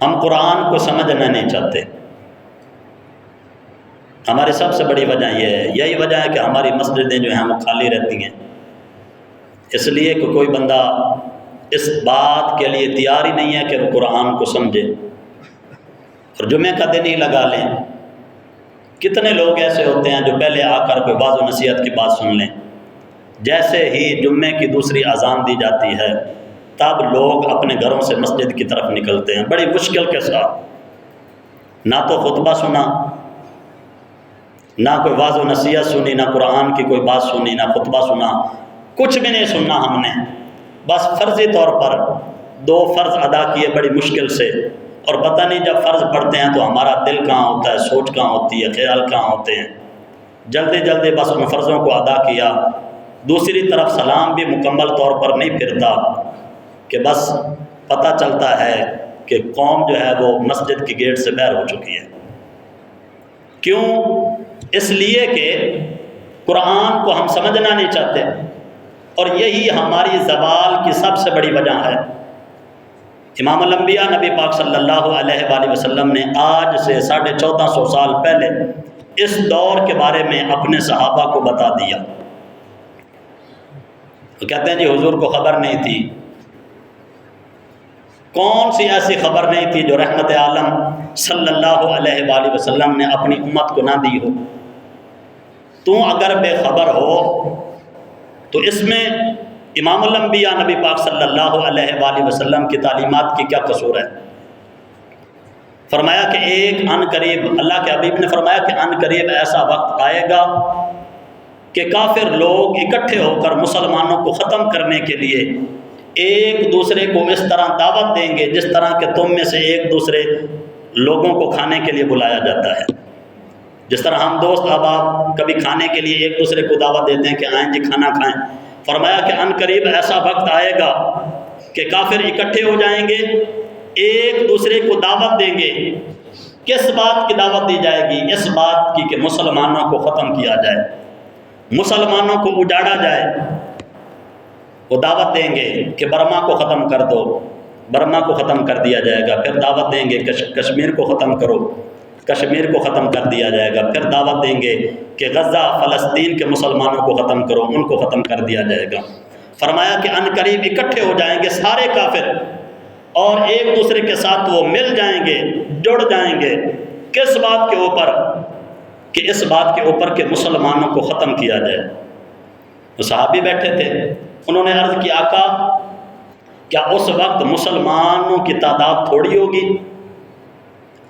ہم قرآن کو سمجھنا نہیں چاہتے۔ ہماری سب سے بڑی وجہ یہ ہے، یہی وجہ ہے کہ ہماری مسجدیں جو ہیں وہ خالی رہتی ہیں، اس لیے کہ کوئی بندہ اس بات کے لیے تیار ہی نہیں ہے کہ وہ قرآن کو سمجھے۔ اور جمعہ کا دن ہی لگا لیں، کتنے لوگ ایسے ہوتے ہیں جو پہلے آ کر کوئی واعظ و نصیحت کی بات سن لیں، جیسے ہی جمعے کی دوسری اذان دی جاتی ہے تب لوگ اپنے گھروں سے مسجد کی طرف نکلتے ہیں بڑی مشکل کے ساتھ، نہ تو خطبہ سنا، نہ کوئی واعظ و نصیحت سنی، نہ قرآن کی کوئی بات سنی، نہ خطبہ سنا، کچھ بھی نہیں سننا ہم نے، بس فرضی طور پر 2 فرض ادا کیے بڑی مشکل سے، اور پتہ نہیں جب فرض پڑھتے ہیں تو ہمارا دل کہاں ہوتا ہے، سوچ کہاں ہوتی ہے، خیال کہاں ہوتے ہیں، جلدی جلدی بس ان فرضوں کو ادا کیا۔ دوسری طرف سلام بھی مکمل طور پر نہیں پھرتا کہ بس پتہ چلتا ہے کہ قوم جو ہے وہ مسجد کی گیٹ سے باہر ہو چکی ہے۔ کیوں؟ اس لیے کہ قرآن کو ہم سمجھنا نہیں چاہتے، اور یہی ہماری زوال کی سب سے بڑی وجہ ہے۔ امام الانبیاء نبی پاک صلی اللہ علیہ وآلہ وسلم نے آج سے 1450 سال پہلے اس دور کے بارے میں اپنے صحابہ کو بتا دیا۔ وہ کہتے ہیں جی حضور کو خبر نہیں تھی۔ کون سی ایسی خبر نہیں تھی جو رحمت عالم صلی اللہ علیہ وآلہ وسلم نے اپنی امت کو نہ دی ہو؟ تو اگر بے خبر ہو تو اس میں امام الانبیاء نبی پاک صلی اللہ علیہ وآلہ وسلم کی تعلیمات کی کیا قصور ہے؟ فرمایا کہ ایک ان قریب، اللہ کے حبیب نے فرمایا کہ ان قریب ایسا وقت آئے گا کہ کافر لوگ اکٹھے ہو کر مسلمانوں کو ختم کرنے کے لیے ایک دوسرے کو اس طرح دعوت دیں گے جس طرح کہ تم میں سے ایک دوسرے لوگوں کو کھانے کے لیے بلایا جاتا ہے۔ جس طرح ہم دوست احباب کبھی کھانے کے لیے ایک دوسرے کو دعوت دیتے ہیں کہ آئیں جی کھانا کھائیں، فرمایا کہ ان قریب ایسا وقت آئے گا کہ کافر اکٹھے ہو جائیں گے، ایک دوسرے کو دعوت دیں گے۔ کس بات کی دعوت دی جائے گی؟ اس بات کی کہ مسلمانوں کو ختم کیا جائے، مسلمانوں کو اجاڑا جائے۔ وہ دعوت دیں گے کہ برما کو ختم کر دو، برما کو ختم کر دیا جائے گا۔ پھر دعوت دیں گے کشمیر کو ختم کرو، کشمیر کو ختم کر دیا جائے گا۔ پھر دعوت دیں گے کہ غزہ فلسطین کے مسلمانوں کو ختم کرو، ان کو ختم کر دیا جائے گا۔ فرمایا کہ ان قریب اکٹھے ہو جائیں گے سارے کافر، اور ایک دوسرے کے ساتھ وہ مل جائیں گے، جڑ جائیں گے۔ کس بات کے اوپر؟ کہ اس بات کے اوپر کہ مسلمانوں کو ختم کیا جائے۔ وہ صحابی بیٹھے تھے، انہوں نے عرض کی آقا کیا اس وقت مسلمانوں کی تعداد تھوڑی ہوگی؟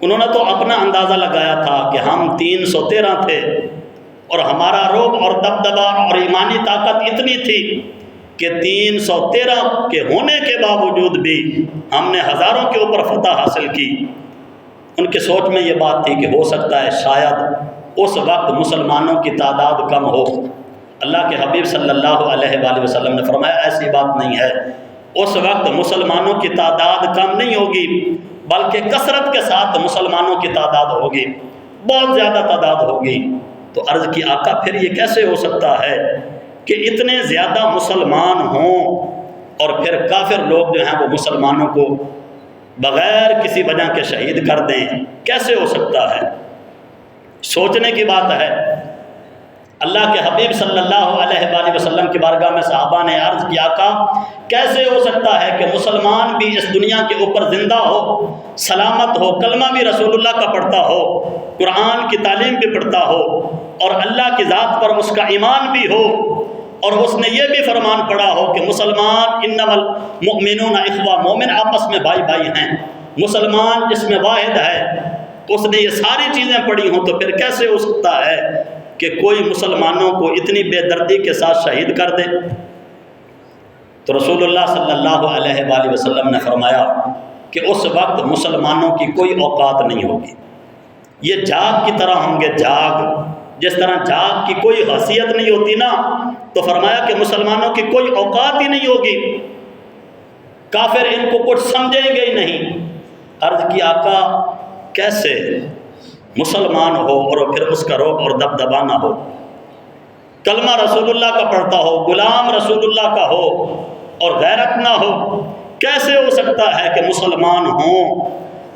انہوں نے تو اپنا اندازہ لگایا تھا کہ ہم 313 تھے، اور ہمارا رعب اور دبدبہ اور ایمانی طاقت اتنی تھی کہ 313 کے ہونے کے باوجود بھی ہم نے ہزاروں کے اوپر فتح حاصل کی۔ ان کی سوچ میں یہ بات تھی کہ ہو سکتا ہے شاید اس وقت مسلمانوں کی تعداد کم ہو۔ اللہ کے حبیب صلی اللہ علیہ وآلہ وسلم نے فرمایا ایسی بات نہیں ہے، اس وقت مسلمانوں کی تعداد کم نہیں ہوگی بلکہ کثرت کے ساتھ مسلمانوں کی تعداد ہوگی، بہت زیادہ تعداد ہوگی۔ تو عرض کی آقا پھر یہ کیسے ہو سکتا ہے کہ اتنے زیادہ مسلمان ہوں اور پھر کافر لوگ جو ہیں وہ مسلمانوں کو بغیر کسی وجہ کے شہید کر دیں؟ کیسے ہو سکتا ہے؟ سوچنے کی بات ہے۔ اللہ کے حبیب صلی اللہ علیہ وآلہ وسلم کی بارگاہ میں صحابہ نے عرض کیا آقا کیسے ہو سکتا ہے کہ مسلمان بھی اس دنیا کے اوپر زندہ ہو، سلامت ہو، کلمہ بھی رسول اللہ کا پڑھتا ہو، قرآن کی تعلیم بھی پڑھتا ہو، اور اللہ کی ذات پر اس کا ایمان بھی ہو، اور اس نے یہ بھی فرمان پڑھا ہو کہ مسلمان انما المؤمنون اخوہ، مومن آپس میں بھائی بھائی ہیں، مسلمان جس میں واحد ہے، اس نے یہ ساری چیزیں پڑھی ہوں، تو پھر کیسے ہو سکتا ہے کہ کوئی مسلمانوں کو اتنی بے دردی کے ساتھ شہید کر دے؟ تو رسول اللہ صلی اللہ علیہ وآلہ وسلم نے فرمایا کہ اس وقت مسلمانوں کی کوئی اوقات نہیں ہوگی، یہ جاگ کی طرح ہوں گے، جاگ جس طرح جاگ کی کوئی حیثیت نہیں ہوتی نا، تو فرمایا کہ مسلمانوں کی کوئی اوقات ہی نہیں ہوگی، کافر ان کو کچھ سمجھیں گے ہی نہیں۔ عرض کی آقا کیسے مسلمان ہو اور پھر اس کا رعب اور دبدبا نہ ہو، کلمہ رسول اللہ کا پڑھتا ہو، غلام رسول اللہ کا ہو اور غیرت نہ ہو؟ کیسے ہو سکتا ہے کہ مسلمان ہوں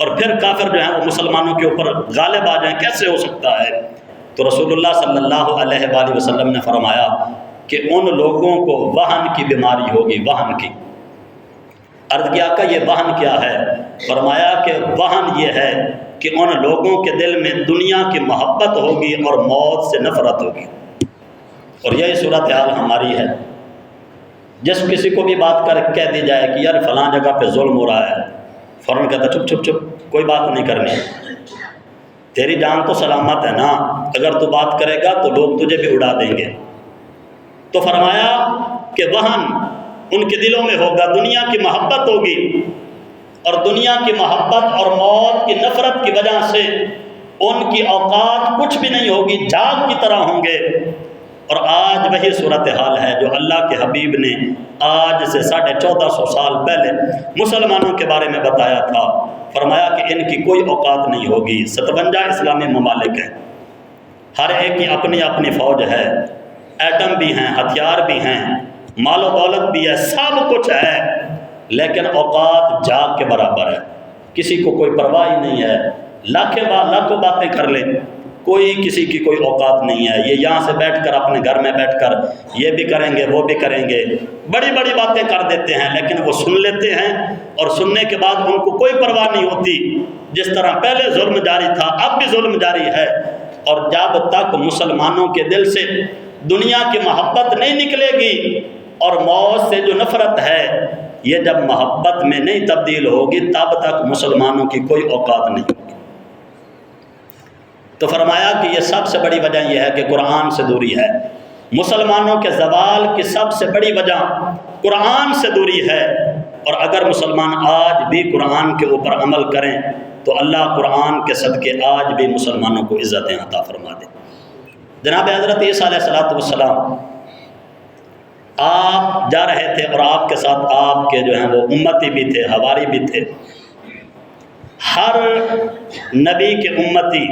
اور پھر کافر جو ہیں وہ مسلمانوں کے اوپر غالب آ جائیں، کیسے ہو سکتا ہے؟ تو رسول اللہ صلی اللہ علیہ وآلہ وسلم نے فرمایا کہ ان لوگوں کو وہن کی بیماری ہوگی، وہن کی۔ عرض کیا کہ یہ وہن کیا ہے؟ فرمایا کہ وہن یہ ہے کہ ان لوگوں کے دل میں دنیا کی محبت ہوگی اور موت سے نفرت ہوگی۔ اور یہی صورتحال ہماری ہے۔ جس کسی کو بھی بات کر کہہ دی جائے کہ یار فلاں جگہ پہ ظلم ہو رہا ہے، فوراً کہتا چپ چپ چپ، کوئی بات نہیں کرنی، تیری جان تو سلامت ہے نا، اگر تو بات کرے گا تو لوگ تجھے بھی اڑا دیں گے۔ تو فرمایا کہ وہن ان کے دلوں میں ہوگا، دنیا کی محبت ہوگی، اور دنیا کی محبت اور موت کی نفرت کی وجہ سے ان کی اوقات کچھ بھی نہیں ہوگی، جھاگ کی طرح ہوں گے۔ اور آج وہی صورتحال ہے جو اللہ کے حبیب نے آج سے 1450 سال پہلے مسلمانوں کے بارے میں بتایا تھا۔ فرمایا کہ ان کی کوئی اوقات نہیں ہوگی۔ 57 اسلامی ممالک ہیں، ہر ایک کی اپنی اپنی فوج ہے، ایٹم بھی ہیں، ہتھیار بھی ہیں، مال و دولت بھی ہے، سب کچھ ہے، لیکن اوقات جاگ کے برابر ہے۔ کسی کو کوئی پرواہ ہی نہیں ہے، لاکھوں باتیں کر لیں، کوئی کسی کی کوئی اوقات نہیں ہے۔ یہ یہاں سے بیٹھ کر اپنے گھر میں بیٹھ کر یہ بھی کریں گے، وہ بھی کریں گے، بڑی بڑی باتیں کر دیتے ہیں، لیکن وہ سن لیتے ہیں اور سننے کے بعد ان کو کوئی پرواہ نہیں ہوتی۔ جس طرح پہلے ظلم جاری تھا، اب بھی ظلم جاری ہے۔ اور جب تک مسلمانوں کے دل سے دنیا کی محبت نہیں نکلے گی اور موت سے جو نفرت ہے، یہ جب محبت میں نہیں تبدیل ہوگی، تب تک مسلمانوں کی کوئی اوقات نہیں ہوگی۔ تو فرمایا کہ یہ سب سے بڑی وجہ یہ ہے کہ قرآن سے دوری ہے۔ مسلمانوں کے زوال کی سب سے بڑی وجہ قرآن سے دوری ہے۔ اور اگر مسلمان آج بھی قرآن کے اوپر عمل کریں تو اللہ قرآن کے صدقے آج بھی مسلمانوں کو عزتیں عطا فرما دے۔ جناب حضرت عیسیٰ علیہ السلام آپ جا رہے تھے اور آپ کے ساتھ آپ کے جو ہیں وہ امتی بھی تھے، حواری بھی تھے۔ ہر نبی کے امتی،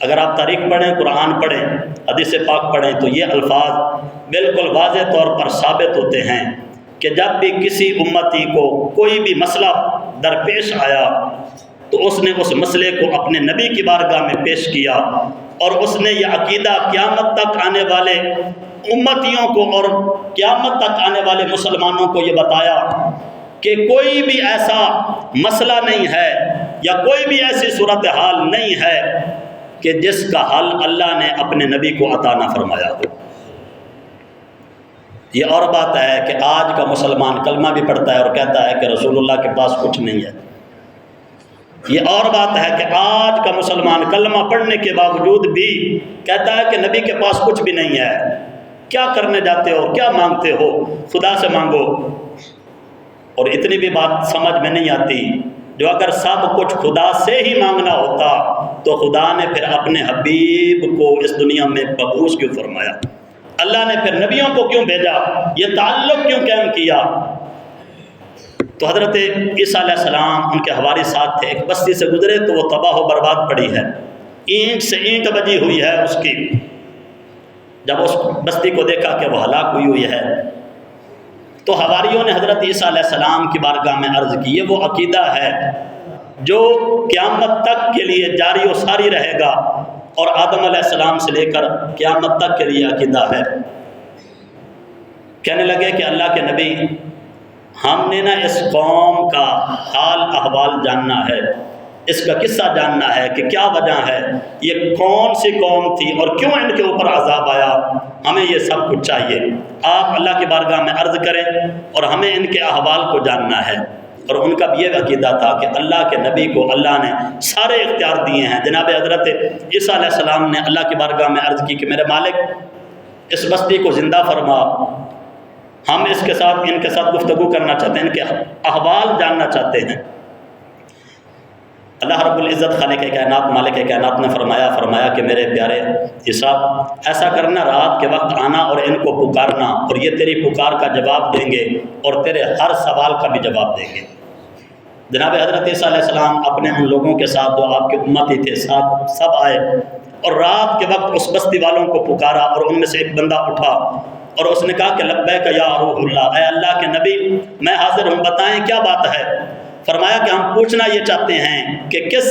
اگر آپ تاریخ پڑھیں، قرآن پڑھیں، حدیث پاک پڑھیں، تو یہ الفاظ بالکل واضح طور پر ثابت ہوتے ہیں کہ جب بھی کسی امتی کو کوئی بھی مسئلہ درپیش آیا تو اس نے اس مسئلے کو اپنے نبی کی بارگاہ میں پیش کیا، اور اس نے یہ عقیدہ قیامت تک آنے والے امتیوں کو اور قیامت تک آنے والے مسلمانوں کو یہ بتایا کہ کوئی بھی ایسا مسئلہ نہیں ہے یا کوئی بھی ایسی صورتحال نہیں ہے کہ جس کا حل اللہ نے اپنے نبی کو عطا نہ فرمایا ہو۔ یہ اور بات ہے کہ آج کا مسلمان کلمہ بھی پڑھتا ہے اور کہتا ہے کہ رسول اللہ کے پاس کچھ نہیں ہے۔ یہ اور بات ہے کہ آج کا مسلمان کلمہ پڑھنے کے باوجود بھی کہتا ہے کہ نبی کے پاس کچھ بھی نہیں ہے، کیا کرنے جاتے ہو، کیا مانگتے ہو، خدا سے مانگو۔ اور اتنی بھی بات سمجھ میں نہیں آتی، جو اگر سب کچھ خدا سے ہی مانگنا ہوتا تو خدا نے پھر اپنے حبیب کو اس دنیا میں مبعوث کیوں فرمایا؟ اللہ نے پھر نبیوں کو کیوں بھیجا؟ یہ تعلق کیوں قائم کیا؟ تو حضرت عیسیٰ علیہ السلام ان کے حواری ساتھ تھے، ایک بستی سے گزرے تو وہ تباہ و برباد پڑی ہے، اینٹ سے اینٹ بجی ہوئی ہے اس کی۔ جب اس بستی کو دیکھا کہ وہ ہلاک ہوئی ہے تو حواریوں نے حضرت عیسیٰ علیہ السلام کی بارگاہ میں عرض کی، یہ وہ عقیدہ ہے جو قیامت تک کے لیے جاری و ساری رہے گا، اور آدم علیہ السلام سے لے کر قیامت تک کے لیے عقیدہ ہے۔ کہنے لگے کہ اللہ کے نبی، ہم نے نا اس قوم کا حال احوال جاننا ہے، اس کا قصہ جاننا ہے کہ کیا وجہ ہے، یہ کون سی قوم تھی اور کیوں ان کے اوپر عذاب آیا، ہمیں یہ سب کچھ چاہیے۔ آپ اللہ کی بارگاہ میں عرض کریں اور ہمیں ان کے احوال کو جاننا ہے۔ اور ان کا بھی یہ عقیدہ تھا کہ اللہ کے نبی کو اللہ نے سارے اختیار دیے ہیں۔ جناب حضرت عیسیٰ علیہ السلام نے اللہ کی بارگاہ میں عرض کی کہ میرے مالک، اس بستی کو زندہ فرما، ہم ان کے ساتھ گفتگو کرنا چاہتے ہیں، ان کے احوال جاننا چاہتے ہیں۔ اللہ رب العزت خالق کائنات مالک کائنات نے فرمایا کہ میرے پیارے عیسیٰ، ایسا کرنا، رات کے وقت آنا اور ان کو پکارنا، اور یہ تیری پکار کا جواب دیں گے اور تیرے ہر سوال کا بھی جواب دیں گے۔ جناب حضرت عیسیٰ علیہ السلام اپنے ان لوگوں کے ساتھ جو آپ کے امتی تھے ساتھ سب آئے، اور رات کے وقت اس بستی والوں کو پکارا، اور ان میں سے ایک بندہ اٹھا اور اس نے کہا کہ لبیک یا روح اللہ، اے اللہ کے نبی میں حاضر ہوں، بتائیں کیا بات ہے۔ فرمایا کہ ہم پوچھنا یہ چاہتے ہیں کہ کس